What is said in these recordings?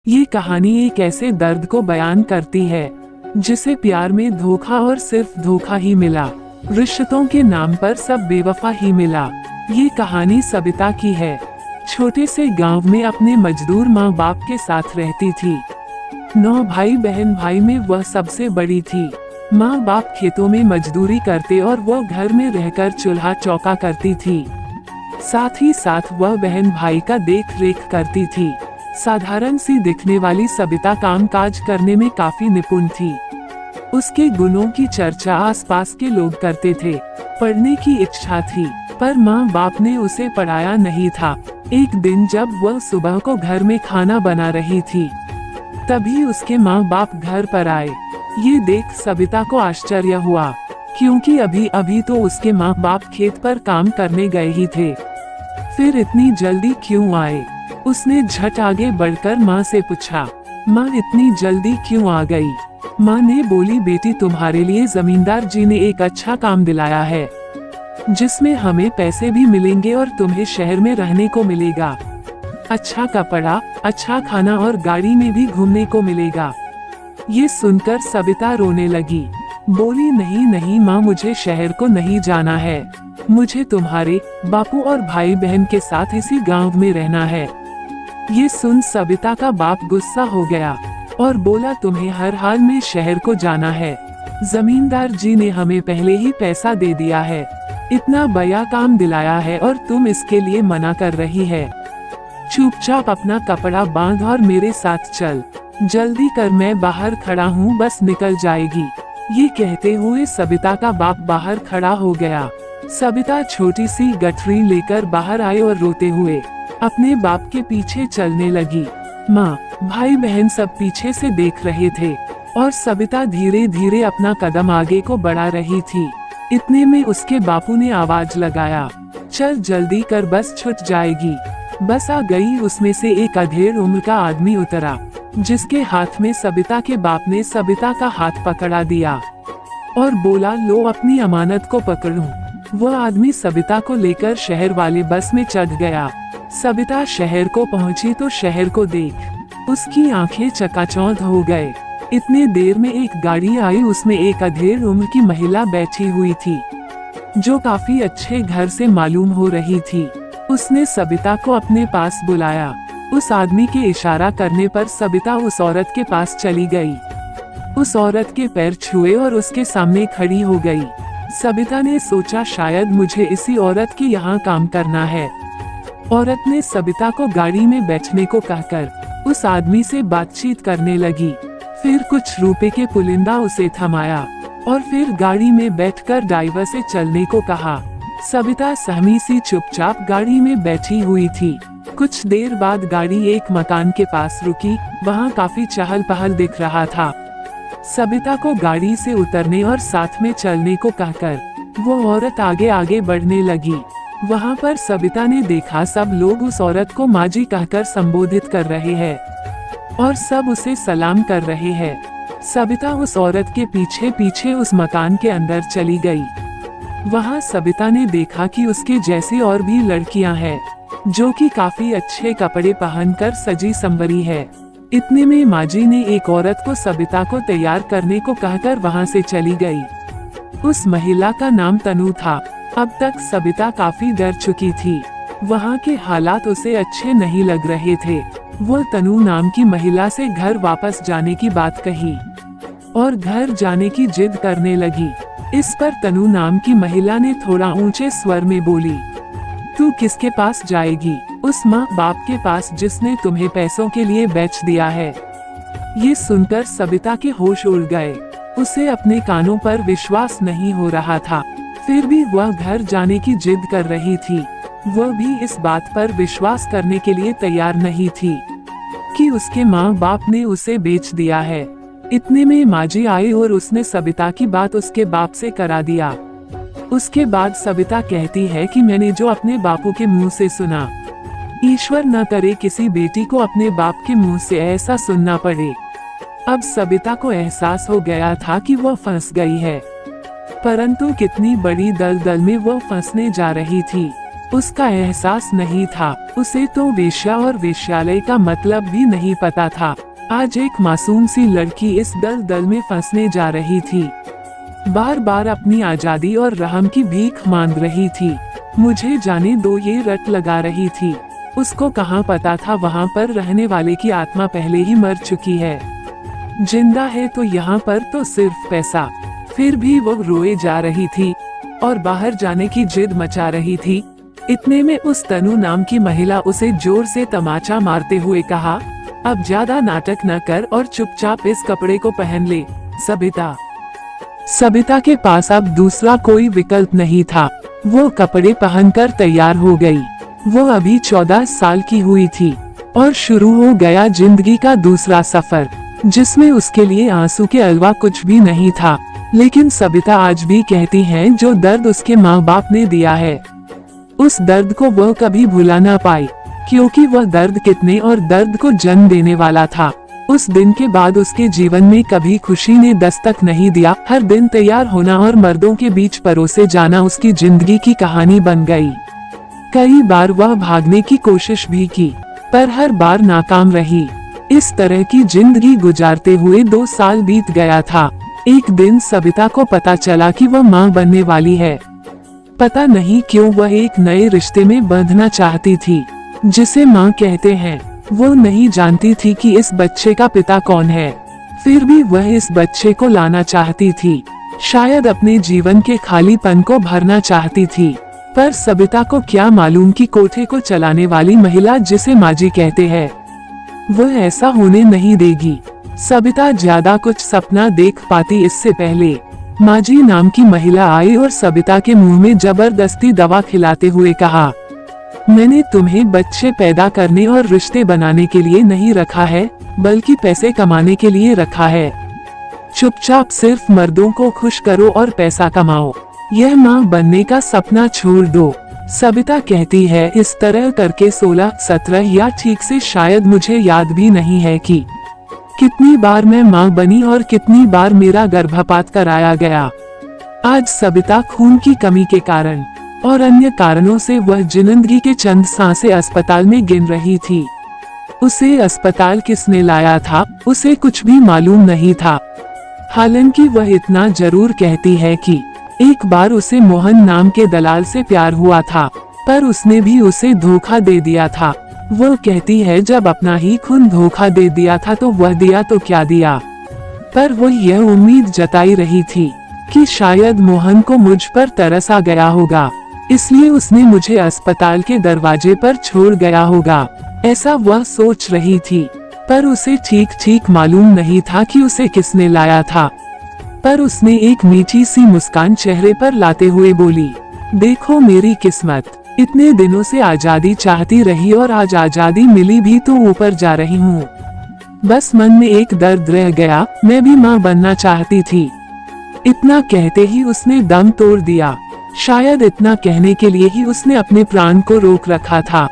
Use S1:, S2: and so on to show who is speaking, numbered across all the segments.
S1: ये कहानी एक ऐसे दर्द को बयान करती है जिसे प्यार में धोखा और सिर्फ धोखा ही मिला, रिश्तों के नाम पर सब बेवफा ही मिला। ये कहानी सबिता की है। छोटे से गांव में अपने मजदूर माँ बाप के साथ रहती थी। 9 भाई बहन, भाई में वह सबसे बड़ी थी। माँ बाप खेतों में मजदूरी करते और वह घर में रहकर चूल्हा चौका करती थी। साथ ही साथ वह बहन भाई का देख रेख करती थी। साधारण सी दिखने वाली सबिता काम काज करने में काफी निपुण थी। उसके गुणों की चर्चा आसपास के लोग करते थे। पढ़ने की इच्छा थी, पर माँ बाप ने उसे पढ़ाया नहीं था। एक दिन जब वह सुबह को घर में खाना बना रही थी, तभी उसके माँ बाप घर पर आए। ये देख सबिता को आश्चर्य हुआ, क्योंकि अभी अभी तो उसके माँ बाप खेत पर काम करने गए ही थे। फिर इतनी जल्दी क्यों आए? उसने झट आगे बढ़कर माँ से पूछा, माँ इतनी जल्दी क्यों आ गई? माँ ने बोली, बेटी तुम्हारे लिए जमींदार जी ने एक अच्छा काम दिलाया है, जिसमें हमें पैसे भी मिलेंगे और तुम्हें शहर में रहने को मिलेगा। अच्छा कपड़ा, अच्छा खाना और गाड़ी में भी घूमने को मिलेगा। ये सुनकर सबिता रोने लगी। बोली, नहीं नहीं माँ, मुझे शहर को नहीं जाना है। मुझे तुम्हारे बापू और भाई बहन के साथ इसी गांव में रहना है। ये सुन सबिता का बाप गुस्सा हो गया और बोला, तुम्हें हर हाल में शहर को जाना है। जमींदार जी ने हमें पहले ही पैसा दे दिया है, इतना बड़ा काम दिलाया है और तुम इसके लिए मना कर रही है। चुपचाप अपना कपड़ा बांध और मेरे साथ चल। जल्दी कर, मैं बाहर खड़ा हूँ, बस निकल जाएगी। ये कहते हुए सबिता का बाप बाहर खड़ा हो गया। सबिता छोटी सी गठरी लेकर बाहर आई और रोते हुए अपने बाप के पीछे चलने लगी। माँ भाई बहन सब पीछे से देख रहे थे और सबिता धीरे धीरे अपना कदम आगे को बढ़ा रही थी। इतने में उसके बापू ने आवाज लगाया, चल जल्दी कर, बस छूट जाएगी। बस आ गई। उसमें से एक अधेड़ उम्र का आदमी उतरा, जिसके हाथ में सबिता के बाप ने सबिता का हाथ पकड़ा दिया और बोला, लो अपनी अमानत को पकड़ो। वह आदमी सबिता को लेकर शहर वाले बस में चढ़ गया। सबिता शहर को पहुंची तो शहर को देख उसकी आंखें चकाचौंध हो गए। इतने देर में एक गाड़ी आई, उसमें एक अधेड़ उम्र की महिला बैठी हुई थी, जो काफी अच्छे घर से मालूम हो रही थी। उसने सबिता को अपने पास बुलाया। उस आदमी के इशारा करने पर सबिता उस औरत के पास चली गई। उस औरत के पैर छुए और उसके सामने खड़ी हो गई। सबिता ने सोचा, शायद मुझे इसी औरत के यहाँ काम करना है। औरत ने सबिता को गाड़ी में बैठने को कहकर उस आदमी से बातचीत करने लगी। फिर कुछ रुपए के पुलिंदा उसे थमाया और फिर गाड़ी में बैठकर ड्राइवर से चलने को कहा। सबिता सहमी सी चुपचाप गाड़ी में बैठी हुई थी। कुछ देर बाद गाड़ी एक मकान के पास रुकी। वहाँ काफी चहल पहल दिख रहा था। सबिता को गाड़ी से उतरने और साथ में चलने को कहकर वो औरत आगे आगे बढ़ने लगी। वहाँ पर सबिता ने देखा, सब लोग उस औरत को माँ जी कहकर संबोधित कर रहे हैं और सब उसे सलाम कर रहे हैं। सबिता उस औरत के पीछे पीछे उस मकान के अंदर चली गई। वहाँ सबिता ने देखा कि उसके जैसी और भी लड़कियां हैं, जो कि काफी अच्छे कपड़े पहनकर सजी संवरी है। इतने में माजी ने एक औरत को सबिता को तैयार करने को कहकर वहाँ से चली गई। उस महिला का नाम तनु था। अब तक सबिता काफी डर चुकी थी। वहाँ के हालात उसे अच्छे नहीं लग रहे थे। वो तनु नाम की महिला से घर वापस जाने की बात कही और घर जाने की जिद करने लगी। इस पर तनु नाम की महिला ने थोड़ा ऊंचे स्वर में बोली, तू किसके पास जाएगी? उस माँ बाप के पास जिसने तुम्हें पैसों के लिए बेच दिया है। ये सुनकर सबिता के होश उड़ गए। उसे अपने कानों पर विश्वास नहीं हो रहा था। फिर भी वह घर जाने की जिद कर रही थी। वह भी इस बात पर विश्वास करने के लिए तैयार नहीं थी कि उसके माँ बाप ने उसे बेच दिया है। इतने में माजी आई और उसने सबिता की बात उसके बाप से करा दिया। उसके बाद सबिता कहती है कि मैंने जो अपने बापू के मुंह से सुना, ईश्वर न करे किसी बेटी को अपने बाप के मुंह से ऐसा सुनना पड़े। अब सबिता को एहसास हो गया था कि वह फंस गई है, परंतु कितनी बड़ी दलदल में वह फंसने जा रही थी, उसका एहसास नहीं था। उसे तो वेश्या और वेश्यालय का मतलब भी नहीं पता था। आज एक मासूम सी लड़की इस दलदल में फंसने जा रही थी। बार बार अपनी आजादी और रहम की भीख मांग रही थी। मुझे जाने दो, ये रट लगा रही थी। उसको कहाँ पता था वहाँ पर रहने वाले की आत्मा पहले ही मर चुकी है। जिंदा है तो यहाँ पर तो सिर्फ पैसा। फिर भी वो रोए जा रही थी और बाहर जाने की जिद मचा रही थी। इतने में उस तनु नाम की महिला उसे जोर से तमाचा मारते हुए कहा, अब ज्यादा नाटक न कर और चुपचाप इस कपड़े को पहन ले। सबिता के पास अब दूसरा कोई विकल्प नहीं था। वो कपड़े पहनकर तैयार हो गई। वो अभी 14 साल की हुई थी और शुरू हो गया जिंदगी का दूसरा सफर, जिसमें उसके लिए आंसू के अलावा कुछ भी नहीं था। लेकिन सबिता आज भी कहती है, जो दर्द उसके माँ बाप ने दिया है, उस दर्द को वह कभी भुला ना पाई, क्योंकि वह दर्द कितने और दर्द को जन्म देने वाला था। उस दिन के बाद उसके जीवन में कभी खुशी ने दस्तक नहीं दिया। हर दिन तैयार होना और मर्दों के बीच परोसे जाना उसकी जिंदगी की कहानी बन गई। कई बार वह भागने की कोशिश भी की, पर हर बार नाकाम रही। इस तरह की जिंदगी गुजारते हुए 2 साल बीत गया था। एक दिन सबिता को पता चला कि वह मां बनने वाली है। पता नहीं क्यों वह एक नए रिश्ते में बंधना चाहती थी, जिसे मां कहते हैं। वो नहीं जानती थी कि इस बच्चे का पिता कौन है। फिर भी वह इस बच्चे को लाना चाहती थी। शायद अपने जीवन के खालीपन को भरना चाहती थी। पर सबिता को क्या मालूम कि कोठे को चलाने वाली महिला, जिसे माजी कहते हैं, वह ऐसा होने नहीं देगी। सबिता ज्यादा कुछ सपना देख पाती इससे पहले। माजी नाम की महिला आई और सबिता के मुंह में जबरदस्ती दवा खिलाते हुए कहा, मैंने तुम्हें बच्चे पैदा करने और रिश्ते बनाने के लिए नहीं रखा है, बल्कि पैसे कमाने के लिए रखा है। चुपचाप सिर्फ मर्दों को खुश करो और पैसा कमाओ। यह माँ बनने का सपना छोड़ दो। सबिता कहती है, इस तरह करके 16, 17 या ठीक से शायद मुझे याद भी नहीं है कि कितनी बार मैं माँ बनी और कितनी बार मेरा गर्भपात कराया गया। आज सबिता खून की कमी के कारण और अन्य कारणों से वह जिंदगी के चंद सांसें अस्पताल में गिन रही थी। उसे अस्पताल किसने लाया था, उसे कुछ भी मालूम नहीं था। हालांकि वह इतना जरूर कहती है कि एक बार उसे मोहन नाम के दलाल से प्यार हुआ था, पर उसने भी उसे धोखा दे दिया था। वो कहती है, जब अपना ही खून धोखा दे दिया था तो वह दिया तो क्या दिया। पर वो यह उम्मीद जताई रही थी कि शायद मोहन को मुझ पर तरस आ गया होगा, इसलिए उसने मुझे अस्पताल के दरवाजे पर छोड़ गया होगा। ऐसा वह सोच रही थी, पर उसे ठीक ठीक मालूम नहीं था कि उसे किसने लाया था। पर उसने एक मीठी सी मुस्कान चेहरे पर लाते हुए बोली, देखो मेरी किस्मत, इतने दिनों से आजादी चाहती रही और आज आजादी मिली भी तो ऊपर जा रही हूँ। बस मन में एक दर्द रह गया, मैं भी माँ बनना चाहती थी। इतना कहते ही उसने दम तोड़ दिया। शायद इतना कहने के लिए ही उसने अपने प्राण को रोक रखा था।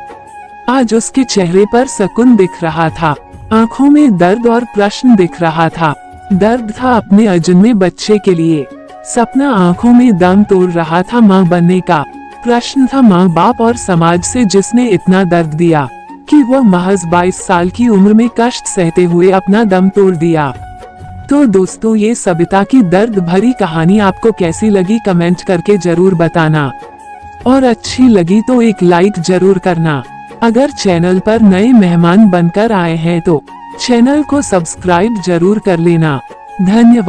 S1: आज उसके चेहरे पर सुकून दिख रहा था, आंखों में दर्द और प्रश्न दिख रहा था। दर्द था अपने अजन्मे बच्चे के लिए, सपना आंखों में दम तोड़ रहा था माँ बनने का। प्रश्न था माँ बाप और समाज से, जिसने इतना दर्द दिया कि वह महज 22 साल की उम्र में कष्ट सहते हुए अपना दम तोड़ दिया। तो दोस्तों, ये सबिता की दर्द भरी कहानी आपको कैसी लगी कमेंट करके जरूर बताना, और अच्छी लगी तो एक लाइक जरूर करना। अगर चैनल पर नए मेहमान बनकर आए हैं तो चैनल को सब्सक्राइब जरूर कर लेना। धन्यवाद।